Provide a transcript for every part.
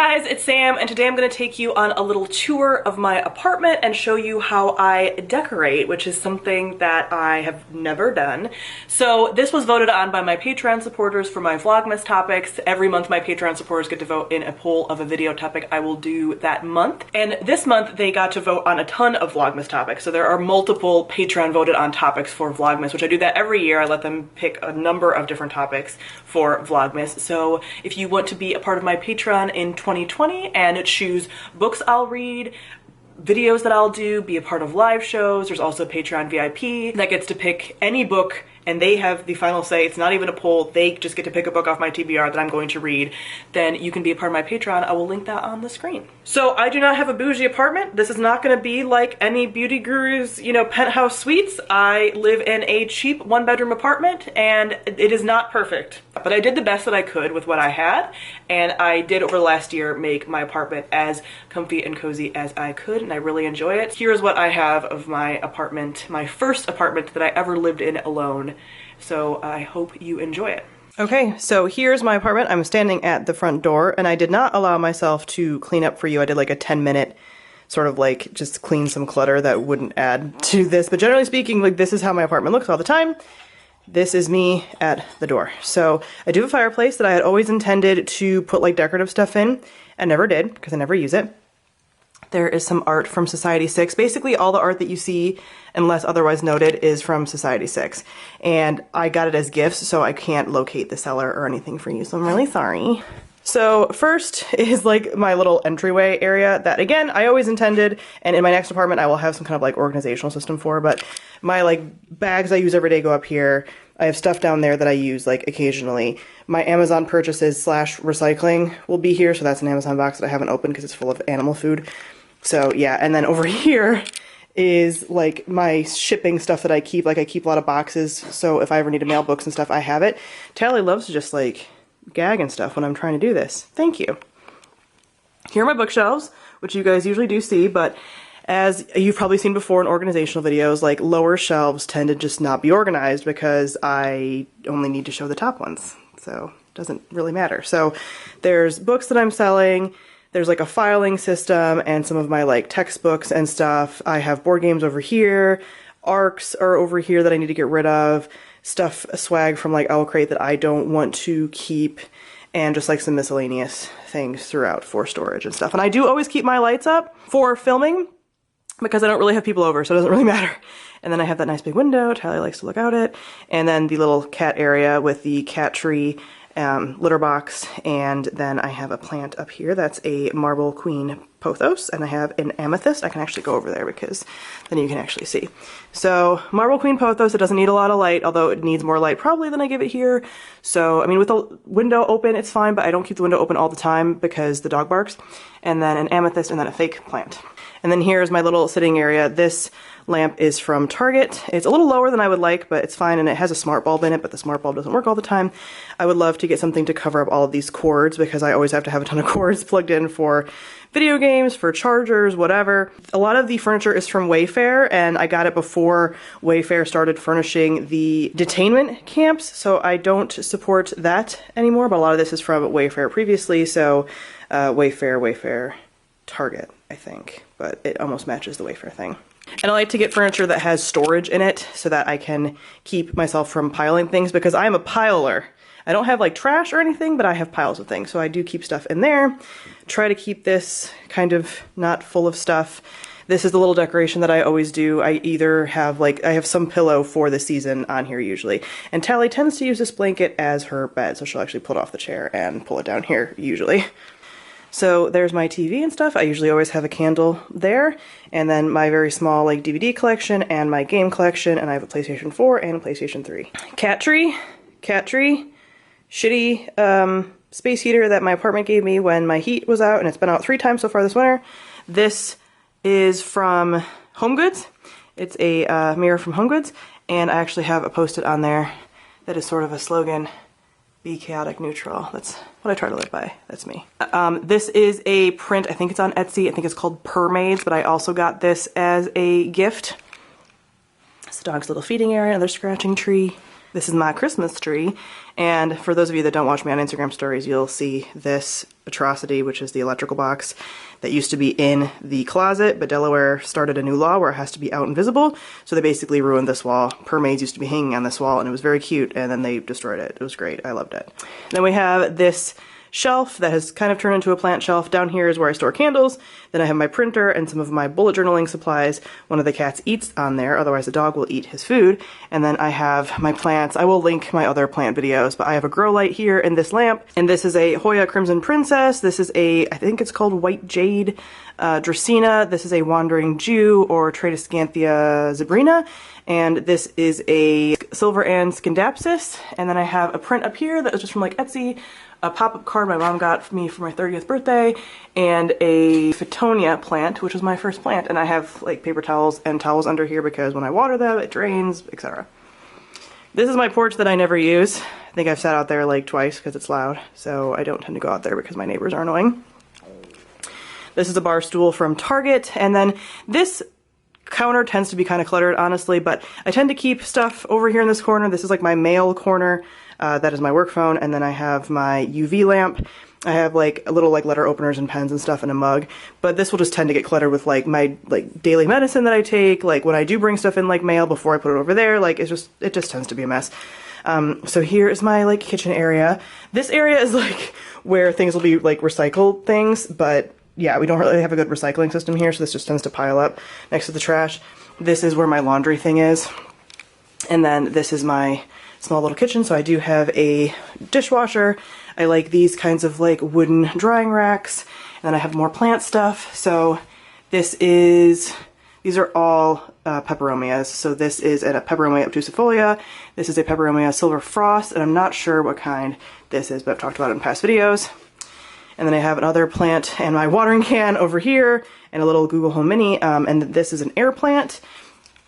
guys, it's Sam, and today I'm going to take you on a little tour of my apartment and show you how I decorate, which is something that I have never done. So this was voted on by my Patreon supporters for my Vlogmas topics. Every month my Patreon supporters get to vote in a poll of a video topic I will do that month. And this month they got to vote on a ton of Vlogmas topics. So there are multiple Patreon voted on topics for Vlogmas, which I do that every year. I let them pick a number of different topics for Vlogmas. So if you want to be a part of my Patreon in 2020 and choose books I'll read, videos that I'll do, be a part of live shows, there's also Patreon VIP that gets to pick any book and they have the final say. It's not even a poll. They just get to pick a book off my TBR that I'm going to read. Then you can be a part of my Patreon. I will link that on the screen. So I do not have a bougie apartment. This is not going to be like any beauty guru's, you know, penthouse suites. I live in a cheap one-bedroom apartment and it is not perfect. But I did the best that I could with what I had, and I did over the last year make my apartment as comfy and cozy as I could, and I really enjoy it. Here's what I have of my apartment, my first apartment that I ever lived in alone. So I hope you enjoy it. Okay, so here's my apartment. I'm standing at the front door, and I did not allow myself to clean up for you. I did like a 10-minute sort of like just clean some clutter that wouldn't add to this. But generally speaking, like this is how my apartment looks all the time. This is me at the door. So I do have a fireplace that I had always intended to put like decorative stuff in and never did because I never use it. There is some art from Society 6. Basically all the art that you see, unless otherwise noted, is from Society 6. And I got it as gifts, so I can't locate the seller or anything for you, so I'm really sorry. So first is like my little entryway area that, again, I always intended, and in my next apartment I will have some kind of like organizational system for, but my like bags I use every day go up here. I have stuff down there that I use like occasionally. My Amazon purchases / recycling will be here, so that's an Amazon box that I haven't opened because it's full of animal food. So yeah, and then over here is like my shipping stuff that I keep. Like I keep a lot of boxes, so if I ever need to mail books and stuff, I have it. Tally loves to just like gag and stuff when I'm trying to do this. Thank you. Here are my bookshelves, which you guys usually do see, but as you've probably seen before in organizational videos, like lower shelves tend to just not be organized because I only need to show the top ones, so it doesn't really matter. So there's books that I'm selling, there's like a filing system and some of my like textbooks and stuff. I have board games over here, ARCs are over here that I need to get rid of, stuff, swag from like Owl Crate that I don't want to keep, and just like some miscellaneous things throughout for storage and stuff. And I do always keep my lights up for filming because I don't really have people over, so it doesn't really matter. And then I have that nice big window Tally likes to look out at, and then the little cat area with the cat tree litter box, and then I have a plant up here that's a marble queen pothos, and I have an amethyst. I can actually go over there because then you can actually see. So marble queen pothos, it doesn't need a lot of light, although it needs more light probably than I give it here. So I mean with the window open it's fine, but I don't keep the window open all the time because the dog barks. And then an amethyst, and then a fake plant. And then here's my little sitting area. This lamp is from Target. It's a little lower than I would like, but it's fine, and it has a smart bulb in it, but the smart bulb doesn't work all the time. I would love to get something to cover up all of these cords because I always have to have a ton of cords plugged in for video games, for chargers, whatever. A lot of the furniture is from Wayfair, and I got it before Wayfair started furnishing the detainment camps, so I don't support that anymore, but a lot of this is from Wayfair previously, so Wayfair, Target, I think, but it almost matches the Wayfair thing. And I like to get furniture that has storage in it so that I can keep myself from piling things because I'm a piler. I don't have like trash or anything, but I have piles of things, so I do keep stuff in there. Try to keep this kind of not full of stuff. This is the little decoration that I always do. I either have like, I have some pillow for the season on here usually. And Tally tends to use this blanket as her bed, so she'll actually pull it off the chair and pull it down here usually. So there's my TV and stuff. I usually always have a candle there. And then my very small like DVD collection and my game collection, and I have a PlayStation 4 and a PlayStation 3. Cat tree, shitty space heater that my apartment gave me when my heat was out, and it's been out 3 times so far this winter. This is from HomeGoods. It's a mirror from HomeGoods, and I actually have a post-it on there that is sort of a slogan. Be chaotic neutral. That's what I try to live by. That's me. This is a print. I think it's on Etsy. I think it's called Permades, but I also got this as a gift. It's the dog's little feeding area, another scratching tree. This is my Christmas tree, and for those of you that don't watch me on Instagram stories, you'll see this atrocity, which is the electrical box that used to be in the closet, but Delaware started a new law where it has to be out and visible, so they basically ruined this wall. Mermaids used to be hanging on this wall, and it was very cute, and then they destroyed it. It was great. I loved it. Then we have this shelf that has kind of turned into a plant shelf. Down here is where I store candles. Then I have my printer and some of my bullet journaling supplies. One of the cats eats on there, otherwise the dog will eat his food. And then I have my plants. I will link my other plant videos, but I have a grow light here and this lamp. And this is a Hoya Crimson Princess. This is a, I think it's called White Jade Dracaena. This is a Wandering Jew or Tradescanthia zebrina. And this is a Silver Ann Scindapsus. And then I have a print up here that was just from like Etsy, a pop-up card my mom got for me for my 30th birthday, and a Fittonia plant, which was my first plant. And I have like paper towels and towels under here because when I water them, it drains, etc. This is my porch that I never use. I think I've sat out there like twice because it's loud, so I don't tend to go out there because my neighbors are annoying. This is a bar stool from Target, and then this counter tends to be kind of cluttered, honestly, but I tend to keep stuff over here in this corner. This is like my mail corner. That is my work phone, and then I have my UV lamp. I have like a little like letter openers and pens and stuff in a mug, but this will just tend to get cluttered with like my like daily medicine that I take, like when I do bring stuff in like mail before I put it over there, like it just tends to be a mess. So here is my like kitchen area. This area is like where things will be like recycled things, but yeah, we don't really have a good recycling system here, so this just tends to pile up next to the trash. This is where my laundry thing is, and then this is my small little kitchen. So I do have a dishwasher. I like these kinds of like wooden drying racks, and then I have more plant stuff. So these are all peperomias. So this is a peperomia obtusifolia. This is a peperomia silver frost, and I'm not sure what kind this is, but I've talked about it in past videos. And then I have another plant and my watering can over here, and a little Google Home Mini, and this is an air plant.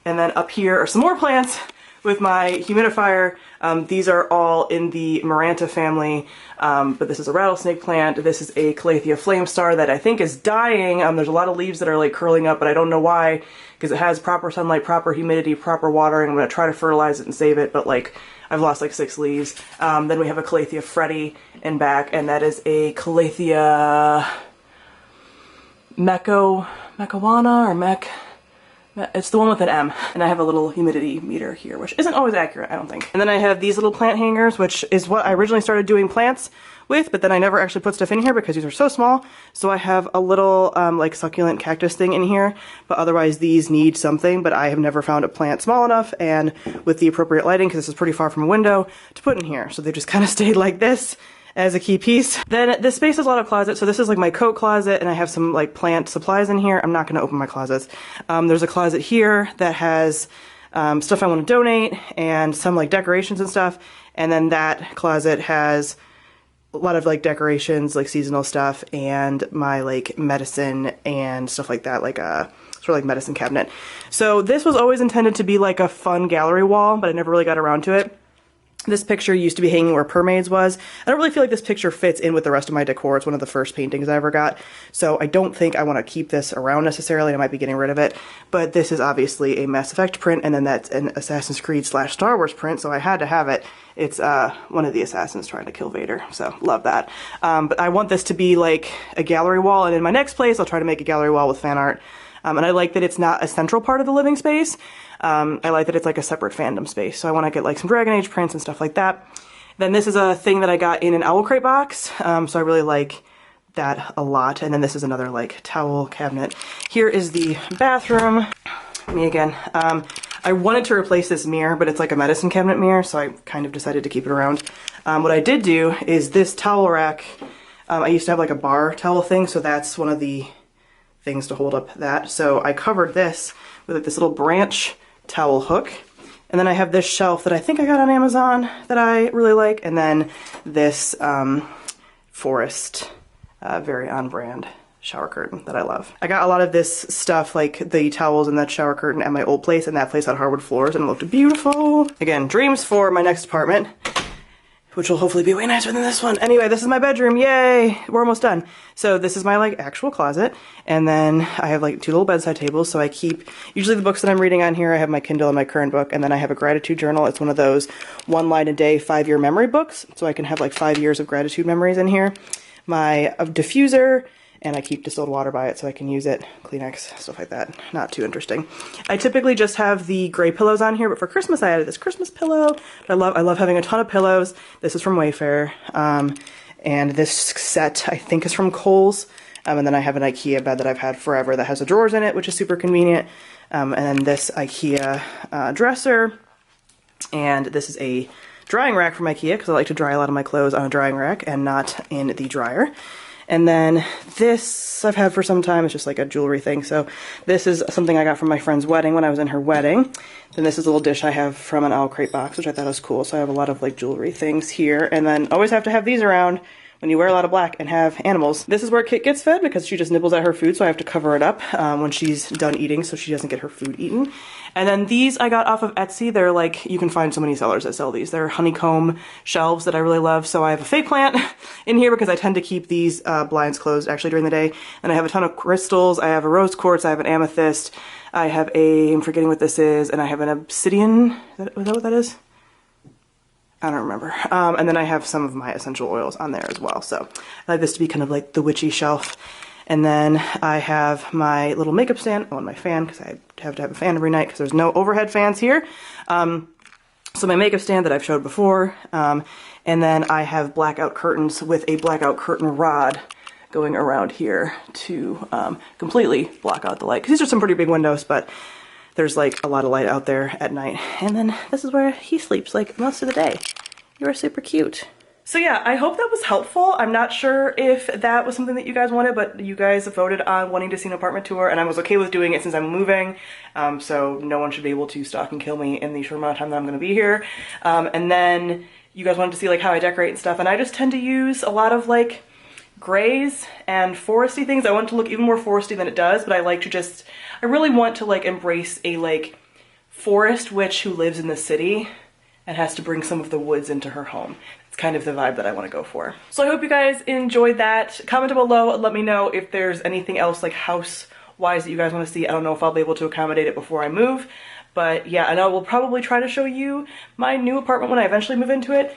And then up here are some more plants with my humidifier. These are all in the Maranta family, but this is a rattlesnake plant. This is a Calathea flame star that I think is dying. There's a lot of leaves that are like curling up, but I don't know why, because it has proper sunlight, proper humidity, proper watering. I'm going to try to fertilize it and save it, but like I've lost like 6 leaves. Then we have a Calathea Freddy in back, and that is a Calathea Mecowana or Mech. It's the one with an M, and I have a little humidity meter here, which isn't always accurate, I don't think. And then I have these little plant hangers, which is what I originally started doing plants with, but then I never actually put stuff in here because these are so small. So I have a little like succulent cactus thing in here, but otherwise these need something, but I have never found a plant small enough and with the appropriate lighting, because this is pretty far from a window, to put in here. So they just kind of stayed like this as a key piece. Then this space has a lot of closets. So this is like my coat closet, and I have some like plant supplies in here. I'm not going to open my closets. There's a closet here that has stuff I want to donate and some like decorations and stuff. And then that closet has a lot of like decorations, like seasonal stuff, and my like medicine and stuff like that, like a sort of like medicine cabinet. So this was always intended to be like a fun gallery wall, but I never really got around to it. This picture used to be hanging where Mermaids was. I don't really feel like this picture fits in with the rest of my decor. It's one of the first paintings I ever got, so I don't think I want to keep this around necessarily. I might be getting rid of it, but this is obviously a Mass Effect print, and then that's an Assassin's Creed / Star Wars print, so I had to have it. It's one of the assassins trying to kill Vader, so love that. But I want this to be like a gallery wall, and in my next place I'll try to make a gallery wall with fan art. And I like that it's not a central part of the living space. I like that it's like a separate fandom space. So I want to get like some Dragon Age prints and stuff like that. Then this is a thing that I got in an Owl Crate box. So I really like that a lot. And then this is another like towel cabinet. Here is the bathroom. Me again. I wanted to replace this mirror, but it's like a medicine cabinet mirror, so I kind of decided to keep it around. What I did do is this towel rack. I used to have like a bar towel thing, so that's one of the things to hold up that. So I covered this with like this little branch towel hook. And then I have this shelf that I think I got on Amazon that I really like. And then this forest, very on brand shower curtain that I love. I got a lot of this stuff, like the towels and that shower curtain at my old place, and that place had hardwood floors and it looked beautiful. Again, dreams for my next apartment. which will hopefully be way nicer than this one. Anyway, this is my bedroom, yay! We're almost done. So this is my like actual closet, and then I have like 2 little bedside tables, so I keep, usually the books that I'm reading on here, I have my Kindle and my current book, and then I have a gratitude journal. It's one of those 1 line a day 5-year memory books, so I can have like 5 years of gratitude memories in here. My diffuser, and I keep distilled water by it so I can use it, Kleenex, stuff like that. Not too interesting. I typically just have the gray pillows on here, but for Christmas I added this Christmas pillow. I love having a ton of pillows. This is from Wayfair, and this set I think is from Kohl's. And then I have an IKEA bed that I've had forever that has the drawers in it, which is super convenient. And then this IKEA dresser, and this is a drying rack from IKEA because I like to dry a lot of my clothes on a drying rack and not in the dryer. And then this I've had for some time. It's just like a jewelry thing. So this is something I got from my friend's wedding when I was in her wedding. Then this is a little dish I have from an Owl Crate box, which I thought was cool. So I have a lot of like jewelry things here. And then always have to have these around when you wear a lot of black and have animals. This is where Kit gets fed because she just nibbles at her food, so I have to cover it up when she's done eating so she doesn't get her food eaten. And then these I got off of Etsy. They're like, you can find so many sellers that sell these. They're honeycomb shelves that I really love. So I have a fake plant in here because I tend to keep these blinds closed actually during the day. And I have a ton of crystals. I have a rose quartz. I have an amethyst. I have a, I'm forgetting what this is, and I have an obsidian. Is that what that is? I don't remember. And then I have some of my essential oils on there as well. So I like this to be kind of like the witchy shelf. And then I have my little makeup stand on my fan because I have to have a fan every night because there's no overhead fans here. So my makeup stand that I've showed before. And then I have blackout curtains with a blackout curtain rod going around here to completely block out the light. Because these are some pretty big windows, but there's like a lot of light out there at night. And then this is where he sleeps like most of the day. You're super cute. So yeah, I hope that was helpful. I'm not sure if that was something that you guys wanted, but you guys voted on wanting to see an apartment tour, and I was okay with doing it since I'm moving. So no one should be able to stalk and kill me in the short amount of time that I'm gonna be here. And then you guys wanted to see like how I decorate and stuff, and I just tend to use a lot of like grays and foresty things. I want it to look even more foresty than it does, but I like to just, I really want to like embrace a like forest witch who lives in the city and has to bring some of the woods into her home. It's kind of the vibe that I want to go for. So I hope you guys enjoyed that. Comment down below and let me know if there's anything else like house-wise that you guys want to see. I don't know if I'll be able to accommodate it before I move, but yeah, and I will probably try to show you my new apartment when I eventually move into it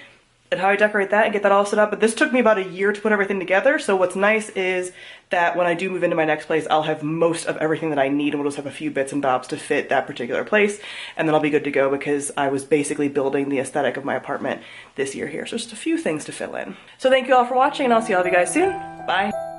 and how I decorate that and get that all set up. But this took me about a year to put everything together, so what's nice is that when I do move into my next place, I'll have most of everything that I need, and we'll just have a few bits and bobs to fit that particular place, and then I'll be good to go because I was basically building the aesthetic of my apartment this year here. So just a few things to fill in. So thank you all for watching, and I'll see all of you guys soon. Bye.